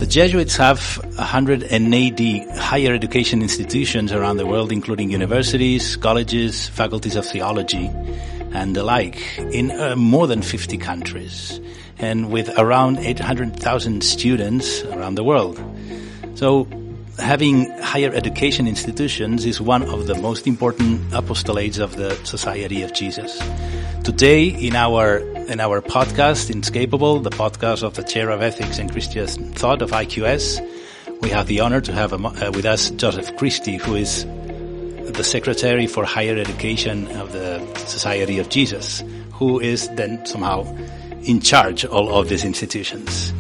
The Jesuits have 180 higher education institutions around the world, including universities, colleges, faculties of theology, and the like, in more than 50 countries, and with around 800,000 students around the world. So, having higher education institutions is one of the most important apostolates of the Society of Jesus. Today, in our podcast, Inescapable, the podcast of the Chair of Ethics and Christian Thought of IQS, we have the honor to have with us Joseph Christie, who is the Secretary for Higher Education of the Society of Jesus, who is then somehow in charge of all of these institutions.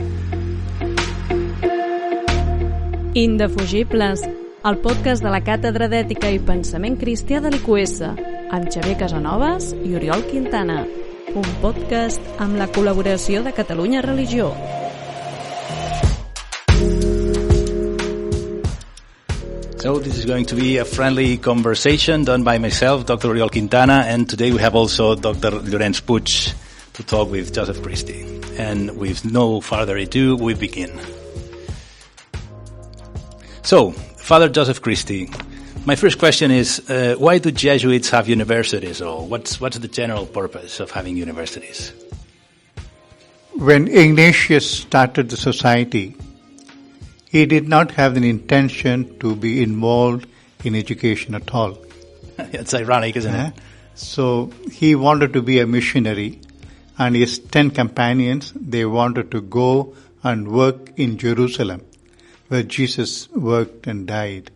Indefugibles, el podcast de la Càtedra d'Ètica i Pensament Cristià de l'IQS, amb Xavier Casanovas i Oriol Quintana. Un podcast amb la col·laboració de Catalunya Religió. So this is going to be a friendly conversation done by myself, Dr. Oriol Quintana, and today we have also Dr. Llorenç Puig to talk with Joseph Christie. And with no further ado, we begin. So, Father Joseph Christie, my first question is, why do Jesuits have universities? Or what's the general purpose of having universities? When Ignatius started the society, he did not have an intention to be involved in education at all. It's ironic, isn't it? So he wanted to be a missionary, and his 10 companions, they wanted to go and work in Jerusalem, where Jesus worked and died.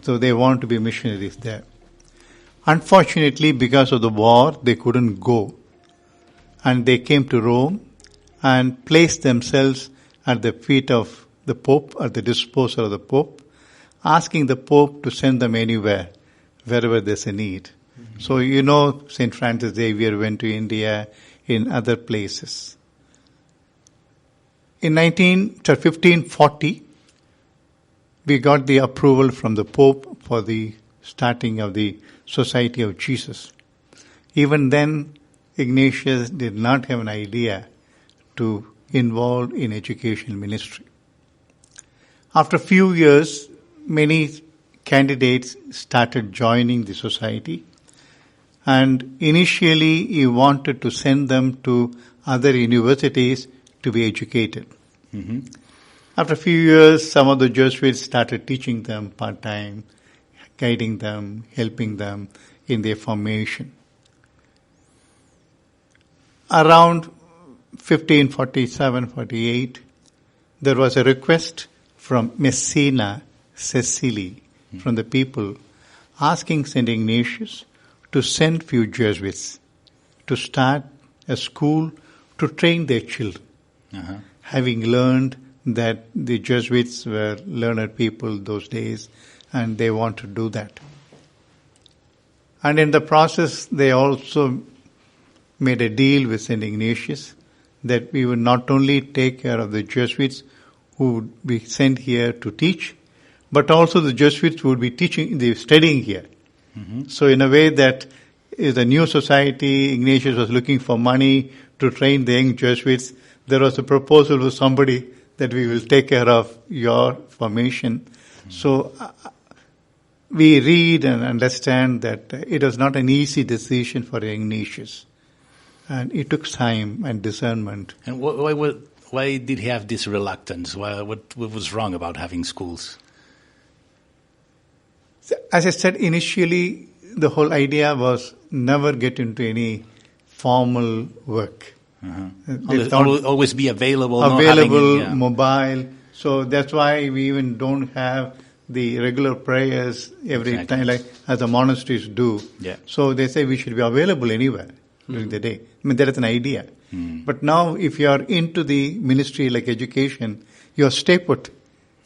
So they want to be missionaries there. Unfortunately, because of the war, they couldn't go. And they came to Rome and placed themselves at the feet of the Pope, at the disposal of the Pope, asking the Pope to send them anywhere, wherever there's a need. Mm-hmm. So you know St. Francis Xavier went to India, in other places. In 1540, we got the approval from the Pope for the starting of the Society of Jesus. Even then, Ignatius did not have an idea to involve in educational ministry. After a few years, many candidates started joining the society, and initially he wanted to send them to other universities to be educated. Mm-hmm. After a few years, some of the Jesuits started teaching them part-time, guiding them, helping them in their formation. Around 1547-48, there was a request from Messina, Sicily, from the people, asking St. Ignatius to send few Jesuits to start a school to train their children, having learned that the Jesuits were learned people those days, and they want to do that. And in the process, they also made a deal with St. Ignatius that we would not only take care of the Jesuits who would be sent here to teach, but also the Jesuits would be studying here. Mm-hmm. So in a way that is a new society, Ignatius was looking for money to train the young Jesuits. There was a proposal to somebody that we will take care of your formation. Mm-hmm. So we read and understand that it was not an easy decision for Ignatius. And it took time and discernment. And why did he have this reluctance? What was wrong about having schools? As I said, initially the whole idea was never get into any formal work. Always be available. Mobile. So that's why we even don't have the regular prayers every time, like as the monasteries do. Yeah. So they say we should be available anywhere during the day. I mean, there is an idea. But now if you are into the ministry like education, you are stay put.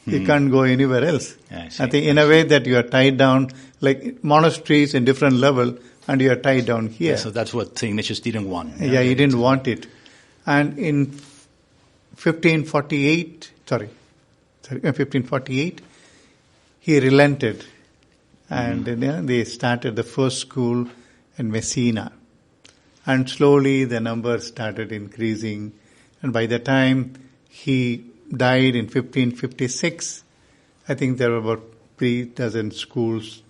You can't go anywhere else. I think in a way that you are tied down, like monasteries in different level, and you are tied down here. Yeah, so that's what St. Ignatius didn't want. Yeah, he didn't want it. And in 1548, he relented, and they started the first school in Messina. And slowly the numbers started increasing, and by the time he died in 1556. I think there were about 3 dozen schools,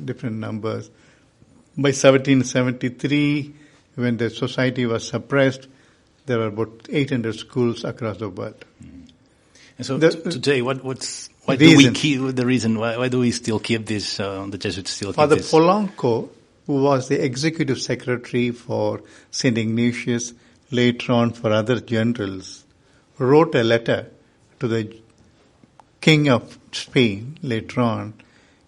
different numbers. By 1773, when the society was suppressed, there were about 800 schools across the world. And so today, why do we still keep this? The Jesuits still keep this? Father Polanco, who was the executive secretary for St. Ignatius, later on for other generals, wrote a letter to the King of Spain later on,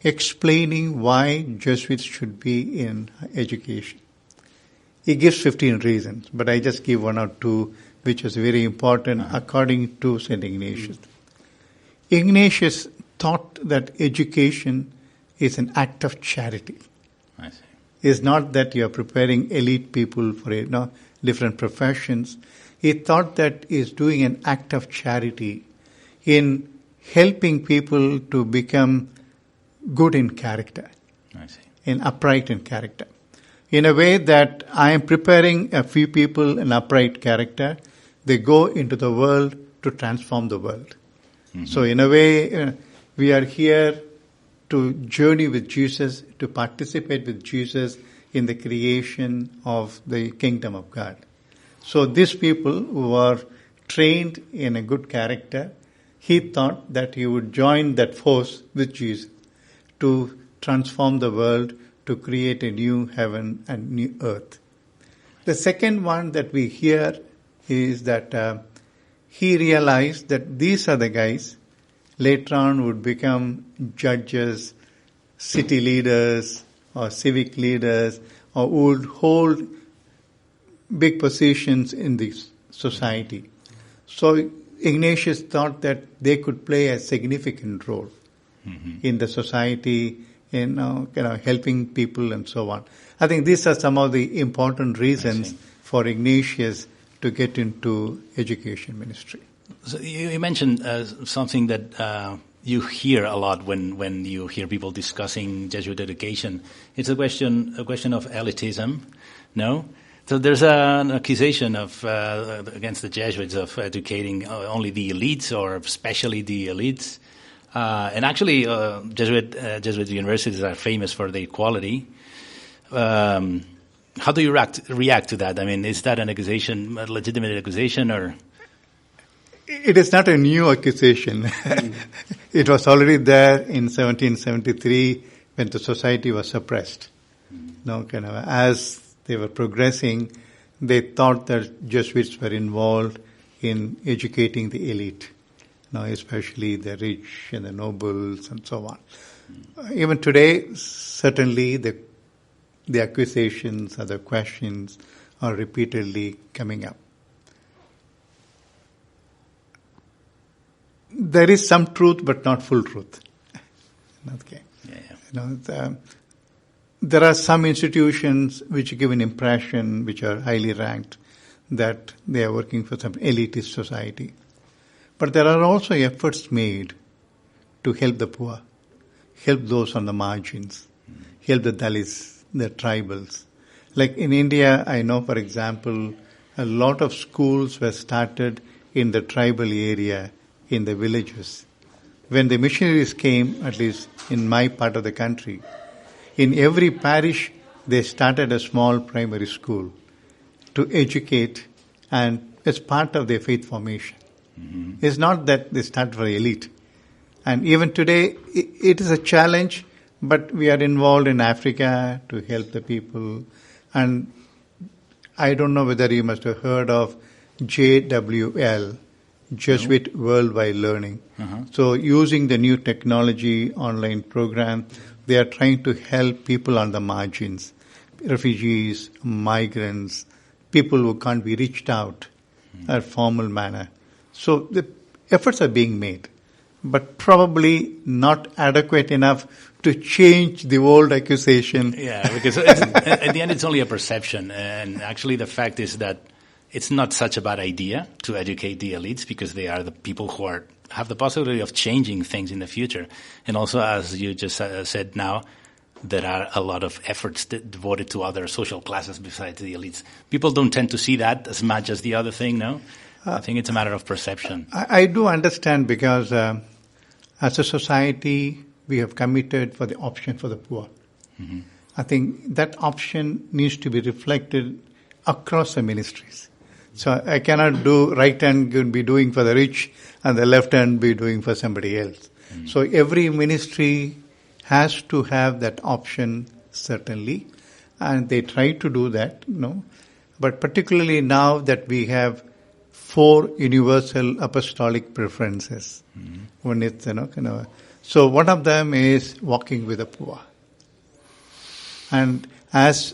explaining why Jesuits should be in education. He gives 15 reasons, but I just give 1 or 2, which is very important according to St. Ignatius. Ignatius thought that education is an act of charity. I see. It's not that you are preparing elite people for different professions. He thought that is doing an act of charity in helping people to become good in character, I see. in upright in character. In a way that I am preparing a few people in upright character, they go into the world to transform the world. Mm-hmm. So in a way, we are here to journey with Jesus, to participate with Jesus in the creation of the kingdom of God. So these people who are trained in a good character, he thought that he would join that force with Jesus to transform the world, to create a new heaven and new earth. The second one that we hear is that he realized that these are the guys later on would become judges, city leaders, or civic leaders, or would hold big positions in this society. So Ignatius thought that they could play a significant role in the society, in helping people and so on. I think these are some of the important reasons for Ignatius to get into education ministry. So you mentioned something that you hear a lot when you hear people discussing Jesuit education. It's a question of elitism, no? So there's an accusation of against the Jesuits of educating only the elites, or especially the elites. And actually, Jesuit universities are famous for their quality. How do you react to that? I mean, is that an accusation, a legitimate accusation, or? It is not a new accusation. It was already there in 1773 when the society was suppressed. As they were progressing, they thought that Jesuits were involved in educating the elite, especially the rich and the nobles and so on. Even today, certainly the accusations or the questions are repeatedly coming up. There is some truth, but not full truth. Okay. Yeah. There are some institutions which give an impression, which are highly ranked, that they are working for some elitist society. But there are also efforts made to help the poor, help those on the margins, help the Dalits, the tribals. Like in India, I know, for example, a lot of schools were started in the tribal area, in the villages. When the missionaries came, at least in my part of the country, in every parish they started a small primary school to educate, and as part of their faith formation. Mm-hmm. It's not that they start for elite. And even today, it is a challenge, but we are involved in Africa to help the people. And I don't know whether you must have heard of JWL, Jesuit Worldwide Learning. Uh-huh. So using the new technology online program, they are trying to help people on the margins, refugees, migrants, people who can't be reached out in a formal manner. So the efforts are being made, but probably not adequate enough to change the old accusation. Yeah, because at the end it's only a perception, and actually the fact is that it's not such a bad idea to educate the elites, because they are the people who have the possibility of changing things in the future. And also, as you just said now, there are a lot of efforts devoted to other social classes besides the elites. People don't tend to see that as much as the other thing, no? I think it's a matter of perception. I do understand because as a society, we have committed for the option for the poor. Mm-hmm. I think that option needs to be reflected across the ministries. So I cannot do right hand could be doing for the rich and the left hand be doing for somebody else. Mm-hmm. So every ministry has to have that option, certainly, and they try to do that, But particularly now that we have 4 universal apostolic preferences. Mm-hmm. One is, so one of them is walking with the poor. And as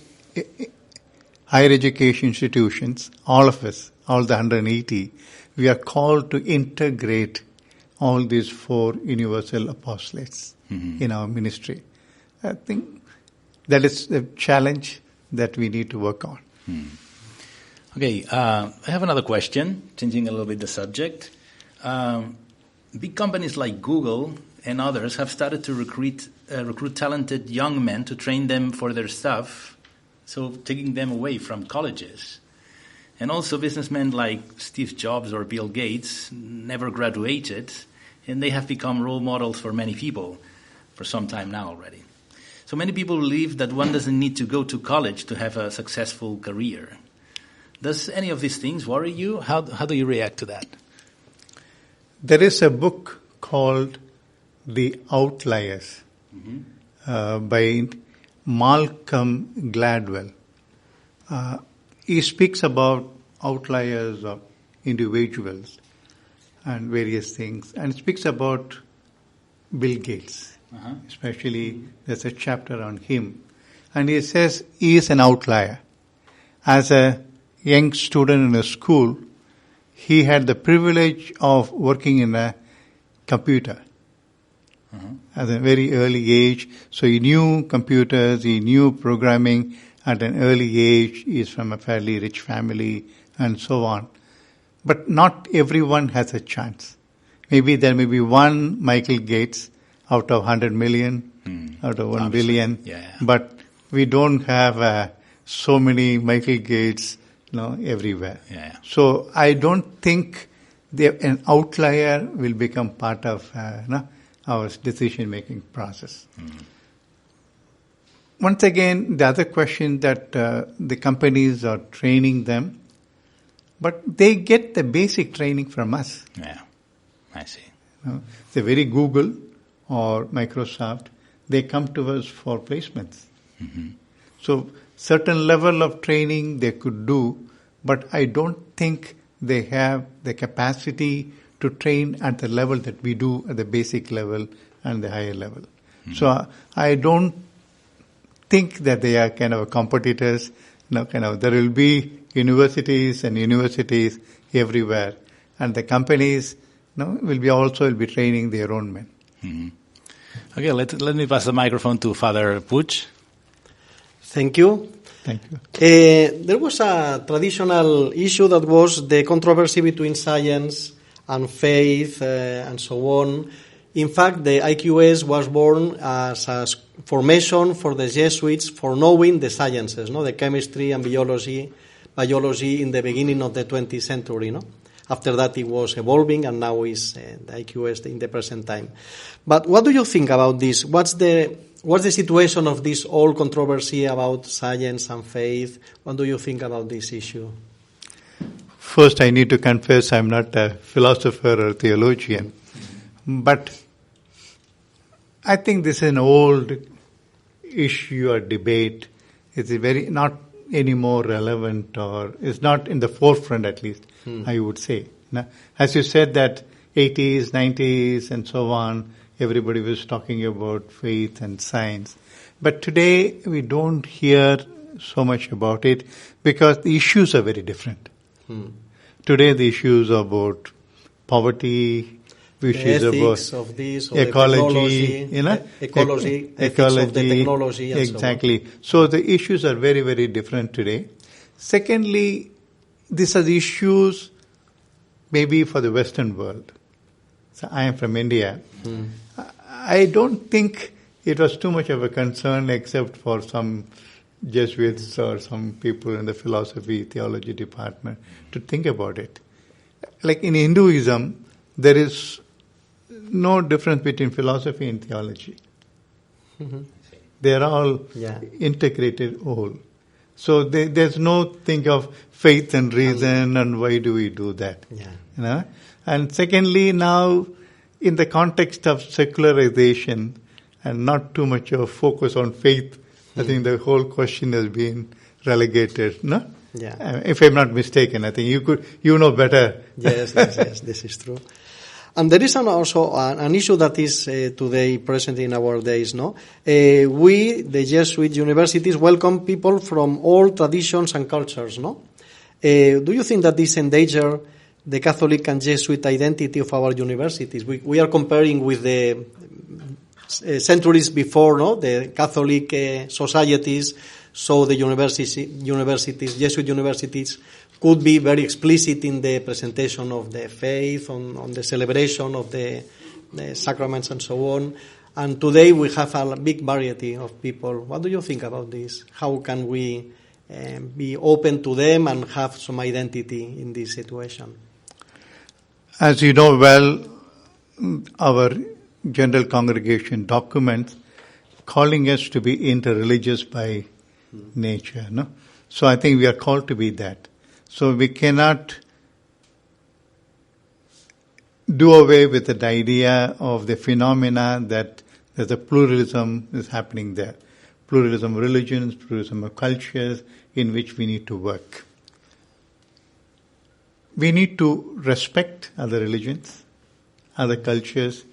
higher education institutions, all of us, all the 180, we are called to integrate all these 4 universal apostolates in our ministry. I think that is a challenge that we need to work on. Okay, I have another question, changing a little bit the subject. Big companies like Google and others have started to recruit talented young men to train them for their stuff, so taking them away from colleges. And also businessmen like Steve Jobs or Bill Gates never graduated, and they have become role models for many people for some time now already. So many people believe that one doesn't need to go to college to have a successful career. Does any of these things worry you? How do you react to that? There is a book called The Outliers by Malcolm Gladwell. He speaks about outliers of individuals and various things, and speaks about Bill Gates. Especially, there's a chapter on him. And he says he is an outlier. As a young student in a school, he had the privilege of working in a computer at a very early age. So he knew computers, he knew programming at an early age. He is from a fairly rich family and so on. But not everyone has a chance. Maybe there may be one Michael Gates out of 100 million, out of 1 billion. Yeah. But we don't have so many Michael Gates everywhere. Yeah. So I don't think an outlier will become part of our decision-making process. Once again, the other question that the companies are training them, but they get the basic training from us. Yeah, I see. It's a very Google or Microsoft, they come to us for placements. So certain level of training they could do, but I don't think they have the capacity to train at the level that we do at the basic level and the higher level. So I don't think that they are kind of competitors. There will be universities and universities everywhere, and the companies will be training their own men. Okay, let me pass the microphone to Father Puig. Thank you. Thank you. There was a traditional issue that was the controversy between science and faith and so on. In fact, the IQS was born as a formation for the Jesuits for knowing the sciences, the chemistry and biology in the beginning of the 20th century. After that, it was evolving, and now is the IQS in the present time. But what do you think about this? What's the situation of this whole controversy about science and faith? What do you think about this issue? First, I need to confess I'm not a philosopher or theologian, but I think this is an old issue or debate. It's very not any more relevant, or is not in the forefront, at least, I would say. As you said that 80s, 90s, and so on, everybody was talking about faith and science. But today, we don't hear so much about it because the issues are very different. Today, the issues are about poverty, issues ethics about of this, or ecology, ecology, ecology, of the technology, and exactly. So the issues are very, very different today. Secondly, these are the issues maybe for the Western world. So I am from India. I don't think it was too much of a concern except for some Jesuits or some people in the philosophy, theology department to think about it. like in Hinduism, there is no difference between philosophy and theology. They are all integrated whole. So there's no thing of faith and reason and why do we do that. Yeah. You know? And secondly, now in the context of secularization and not too much of focus on faith, I think the whole question has been relegated. No? Yeah. If I'm not mistaken, I think you know better. Yes, this is true. And there is also an issue that is today present in our days, no? We, the Jesuit universities, welcome people from all traditions and cultures, no? Do you think that this endanger the Catholic and Jesuit identity of our universities? We are comparing with the centuries before, no? The Catholic societies, so the universities, Jesuit universities, could be very explicit in the presentation of the faith, on the celebration of the sacraments and so on. And today we have a big variety of people. What do you think about this? How can we be open to them and have some identity in this situation? As you know well, our General Congregation documents calling us to be interreligious by nature. No? So I think we are called to be that. So we cannot do away with the idea of the phenomena that there's a pluralism is happening there. Pluralism of religions, pluralism of cultures in which we need to work. We need to respect other religions, other cultures.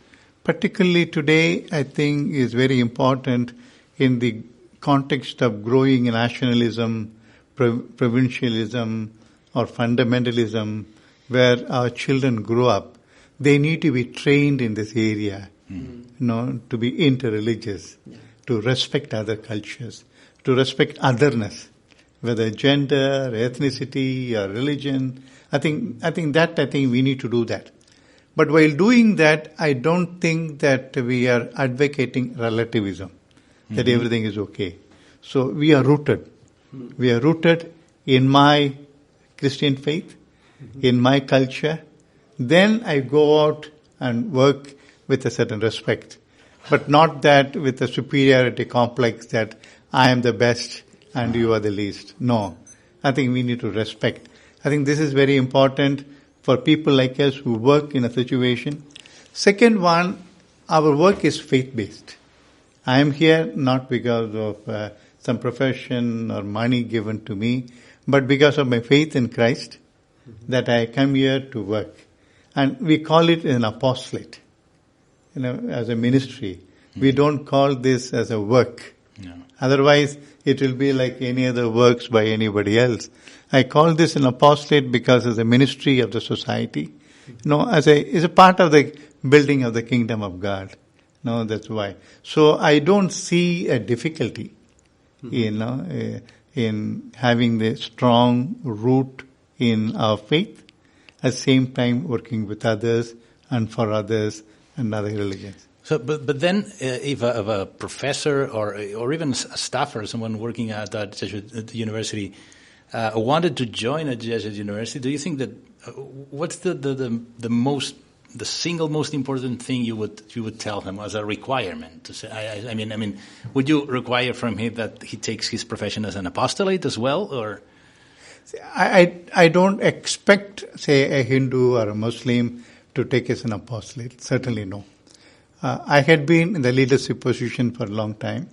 Particularly today, I think is very important in the context of growing nationalism, provincialism, or fundamentalism, where our children grow up. They need to be trained in this area, to be interreligious, to respect other cultures, to respect otherness, whether gender, ethnicity, or religion. I think we need to do that. But while doing that, I don't think that we are advocating relativism, that everything is okay. So we are rooted. We are rooted in my Christian faith, in my culture. Then I go out and work with a certain respect. But not that with a superiority complex that I am the best and you are the least. No. I think we need to respect. I think this is very important for people like us who work in a situation. Second one, our work is faith-based. I am here not because of some profession or money given to me, but because of my faith in Christ, that I come here to work. And we call it an apostolate, as a ministry. We don't call this as a work. No. Otherwise, it will be like any other works by anybody else. I call this an apostolate because it's a ministry of the society, as a part of the building of the kingdom of God. No, that's why. So I don't see a difficulty, in having the strong root in our faith, at the same time working with others and for others and other religions. So, but then, if a professor or even a staffer, someone working at that Jesuit university, wanted to join a Jesuit university, do you think that what's the single most important thing you would tell him as a requirement to say? I mean, would you require from him that he takes his profession as an apostolate as well, or? I don't expect, say, a Hindu or a Muslim to take as an apostolate. Certainly no. I had been in the leadership position for a long time.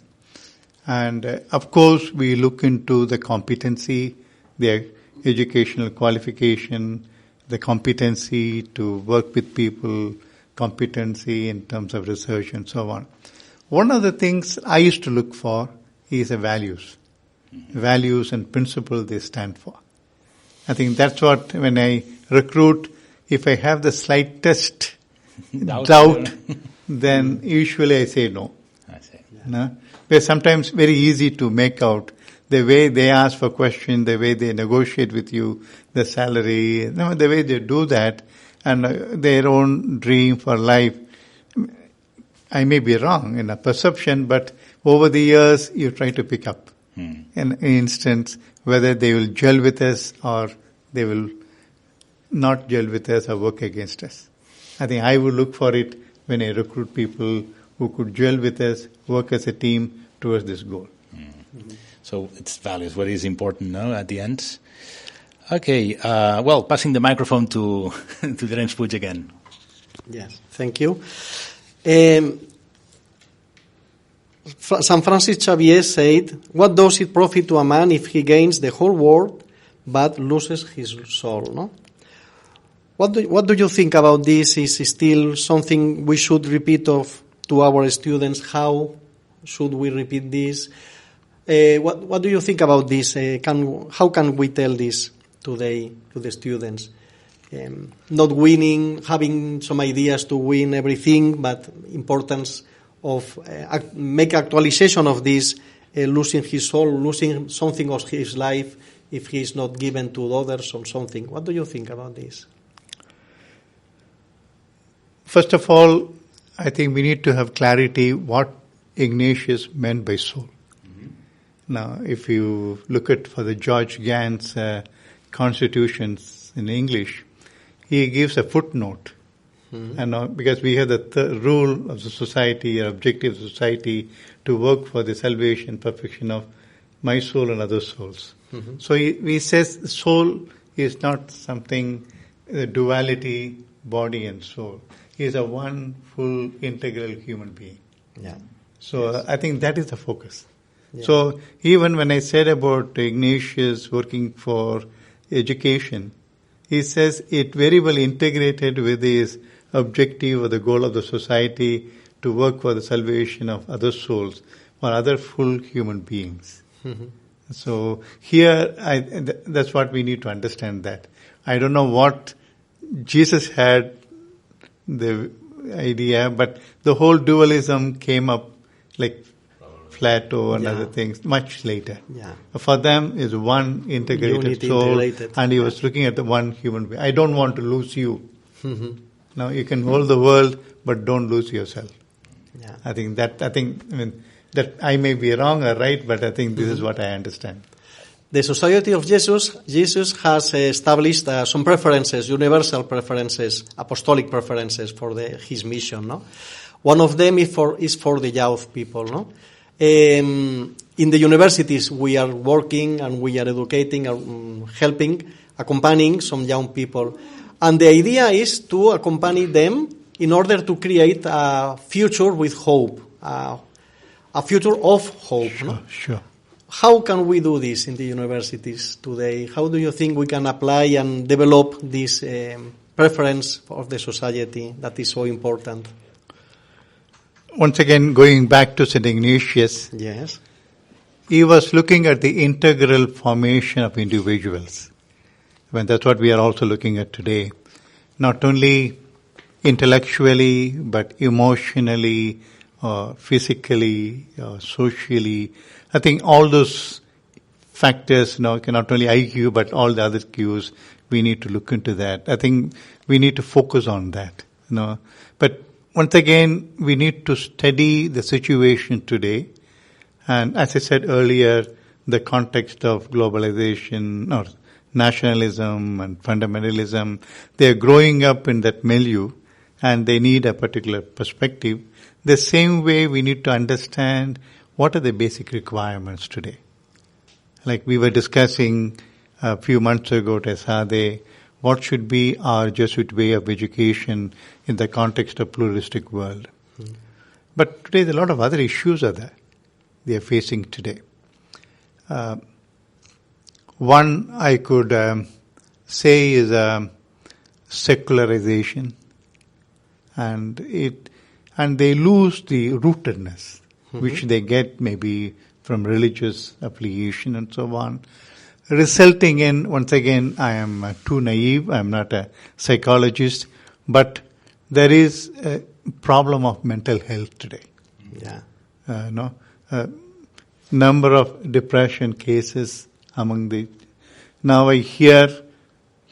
And of course, we look into the competency, the educational qualification, the competency to work with people, competency in terms of research and so on. One of the things I used to look for is the values. Values and principles they stand for. I think that's what, when I recruit, if I have the slightest doubt, then usually I say no. I see. No? It's sometimes very easy to make out the way they ask for questions, the way they negotiate with you, the salary, the way they do that, and their own dream for life. I may be wrong in a perception, but over the years you try to pick up an instance whether they will gel with us or they will not gel with us or work against us. I think I would look for it when I recruit people who could gel with us, work as a team towards this goal. Mm-hmm. So it's values, what is important now at the end. Okay, well, passing the microphone to James Puig again. Yes, thank you. St. Francis Xavier said, "What does it profit to a man if he gains the whole world but loses his soul?" No? What do you think about this? Is still something we should repeat to our students? How should we repeat this? What do you think about this? How can we tell this today to the students? Not winning, having some ideas to win everything, but importance of make actualization of this, losing his soul, losing something of his life if he is not given to others or something. What do you think about this? First of all, I think we need to have clarity what Ignatius meant by soul. Mm-hmm. Now, if you look at for the George Gann's constitutions in English, he gives a footnote. Mm-hmm. And because we have the rule of the society, or objective of society, to work for the salvation, perfection of my soul and other souls. Mm-hmm. So he says soul is not something, the duality, body and soul. He is a one full integral human being. Yeah. So yes. I think that is the focus. Yeah. So even when I said about Ignatius working for education, he says it very well integrated with his objective or the goal of the society to work for the salvation of other souls or other full human beings. Mm-hmm. So here, that's what we need to understand that. I don't know what Jesus had the idea, but the whole dualism came up like Plato and other things much later. Yeah. For them is one integrated Unity soul, integrated. and he was looking at the one human being. I don't want to lose you. Mm-hmm. Now you can hold the world, but don't lose yourself. Yeah. I mean, that I may be wrong or right, but I think this is what I understand. The Society of Jesus has established some preferences, universal preferences, apostolic preferences for his mission. No, one of them is for the youth people. No, in the universities we are working and we are educating, helping, accompanying some young people, and the idea is to accompany them in order to create a future with hope, a future of hope. Sure, no? Sure. How can we do this in the universities today? How do you think we can apply and develop this preference of the society that is so important? Once again, going back to St. Ignatius, yes, he was looking at the integral formation of individuals. Well, that's what we are also looking at today. Not only intellectually, but emotionally, physically, socially. I think all those factors, not only IQ, but all the other cues, we need to look into that. I think we need to focus on that. But once again, we need to study the situation today. And as I said earlier, the context of globalization or nationalism and fundamentalism, they are growing up in that milieu and they need a particular perspective. The same way we need to understand what are the basic requirements today. Like we were discussing a few months ago at Esade, what should be our Jesuit way of education in the context of pluralistic world. Mm. But today a lot of other issues are there. They are facing today. One I could say is secularization, and they lose the rootedness, mm-hmm. which they get maybe from religious affiliation and so on, resulting in, once again, I am too naive, I am not a psychologist, but there is a problem of mental health today. Yeah. Number of depression cases among now I hear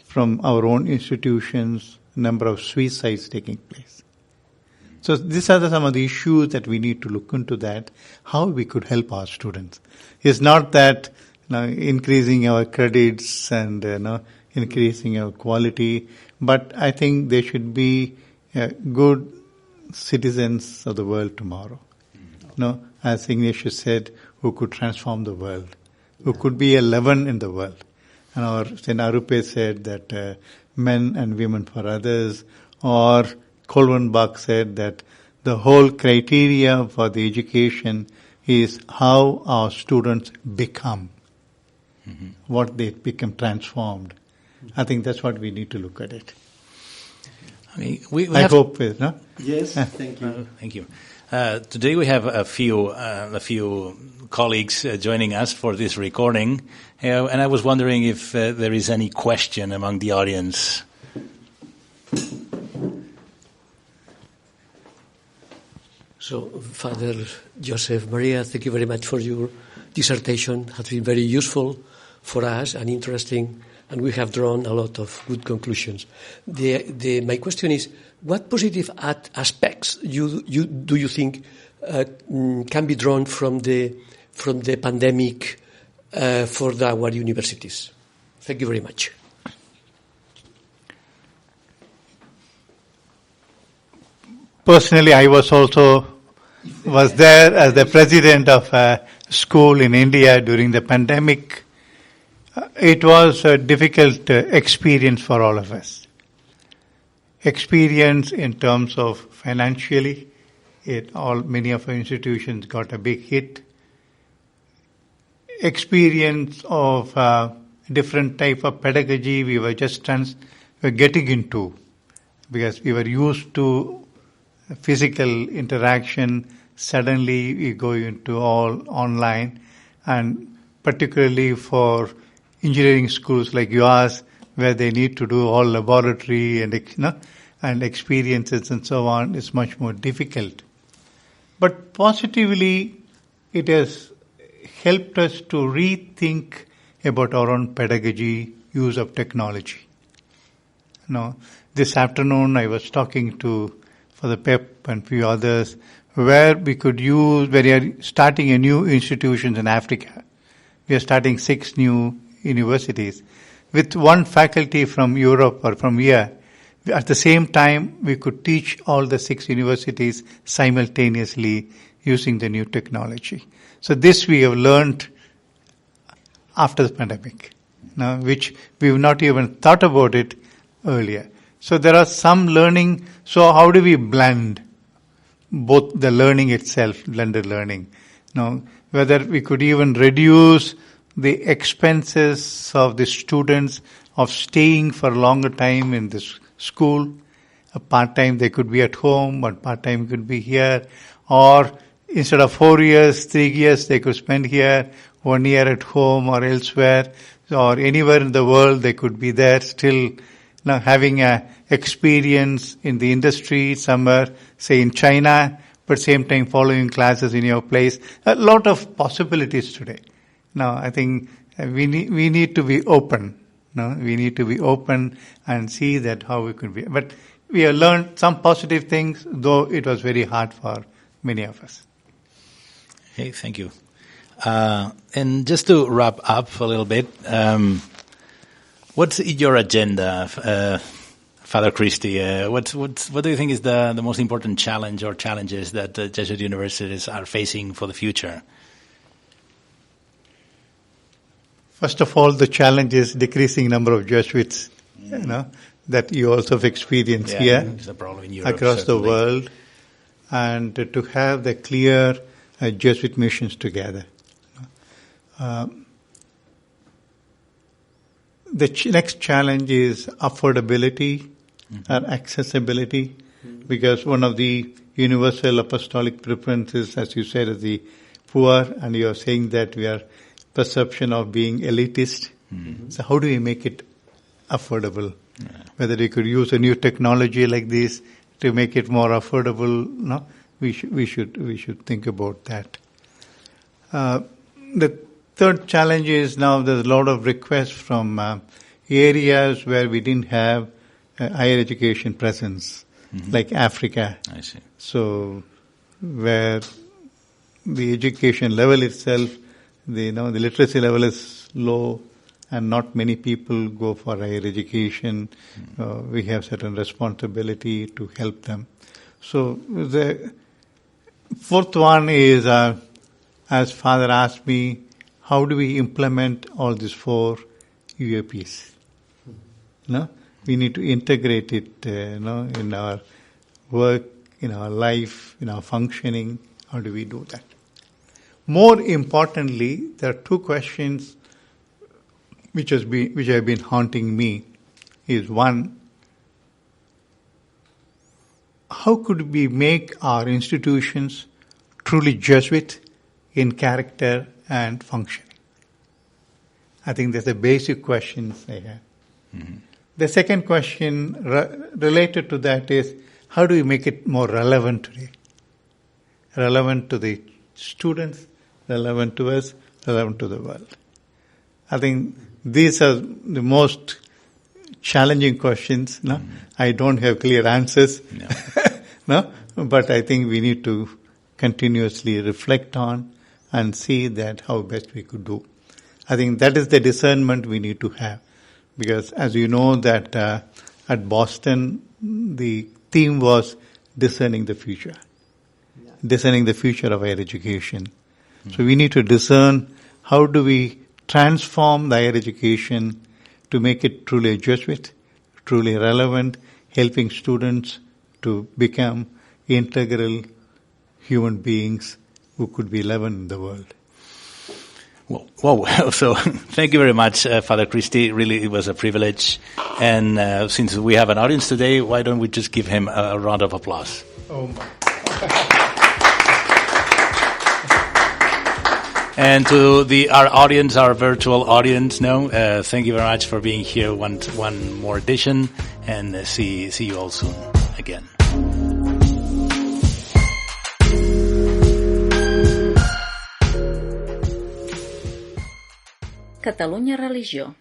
from our own institutions, number of suicides taking place. So these are some of the issues that we need to look into, that how we could help our students. It's not that increasing our credits and increasing our quality. But I think they should be good citizens of the world tomorrow. No, as Ignatian said, who could transform the world, who could be a leaven in the world. And our St. Arupe said that men and women for others, or Kolvenbach said that the whole criteria for the education is how our students become, what they become transformed. I think that's what we need to look at it. I mean, we I have hope, no? Yes, thank you. Thank you. Today we have a few colleagues joining us for this recording, and I was wondering if there is any question among the audience. So, Father Joseph Maria, thank you very much for your dissertation. It has been very useful for us and interesting, and we have drawn a lot of good conclusions. My question is, what positive aspects do you think can be drawn from the pandemic for our universities? Thank you very much. Personally, I was there as the president of a school in India during the pandemic. It was a difficult experience for all of us. Experience in terms of financially, many of our institutions got a big hit. Experience of different type of pedagogy we were getting into, because we were used to physical interaction. Suddenly we go into all online, and particularly for engineering schools like yours, where they need to do all laboratory and experiences and so on, is much more difficult. But positively, it has helped us to rethink about our own pedagogy, use of technology. This afternoon I was talking for the PEP and few others, where we are starting a new institutions in Africa. We are starting 6 new universities with one faculty from Europe or from here. At the same time, we could teach all the 6 universities simultaneously using the new technology. So this we have learned after the pandemic, which we have not even thought about it earlier. So there are some learning. So how do we blend both the learning itself, blended learning? Whether we could even reduce the expenses of the students of staying for a longer time in this school. A part-time they could be at home, but part-time could be here. Or instead of 4 years, 3 years, they could spend here, 1 year at home or elsewhere, or anywhere in the world they could be there still having a experience in the industry somewhere, say in China, but same time following classes in your place. A lot of possibilities today. I think we need to be open. We need to be open and see that how we could be. But we have learned some positive things, though it was very hard for many of us. Hey, thank you. And just to wrap up a little bit, what's your agenda, Father Christie? What do you think is the most important challenge or challenges that Jesuit universities are facing for the future? First of all, the challenge is decreasing number of Jesuits, that you also have experienced here it's a problem in Europe, across certainly. the world, and to have the clear Jesuit missions together. The next challenge is affordability and accessibility, because one of the universal apostolic preferences, as you said, is the poor, and you are saying that we are perception of being elitist. So how do we make it affordable? Whether we could use a new technology like this to make it more affordable, we should think about that. The third challenge is now there's a lot of requests from areas where we didn't have higher education presence, like Africa. I see. So where the education level itself, the literacy level is low, and not many people go for higher education. We have certain responsibility to help them. So the fourth one is, as Father asked me, how do we implement all these 4 UAPs? No? We need to integrate it in our work, in our life, in our functioning. How do we do that? More importantly, there are 2 questions which have been haunting me. Is one, how could we make our institutions truly Jesuit in character and functioning? I think that's the basic questions I have. Mm-hmm. The second question related to that is, how do we make it more relevant today? Relevant to the students, relevant to us, relevant to the world. I think these are the most challenging questions. No? Mm-hmm. I don't have clear answers. No. No? But I think we need to continuously reflect on and see that how best we could do. I think that is the discernment we need to have. Because as you know that at Boston, the theme was discerning the future. Yeah. Discerning the future of higher education. Mm-hmm. So we need to discern how do we transform the higher education to make it truly Jesuit, truly relevant, helping students to become integral human beings who could be relevant in the world. Well, so thank you very much, Father Christie. Really, it was a privilege. And since we have an audience today, why don't we just give him a round of applause? Oh my. And to our audience, our virtual audience, thank you very much for being here one more edition, and see you all soon again. Catalunya Religió.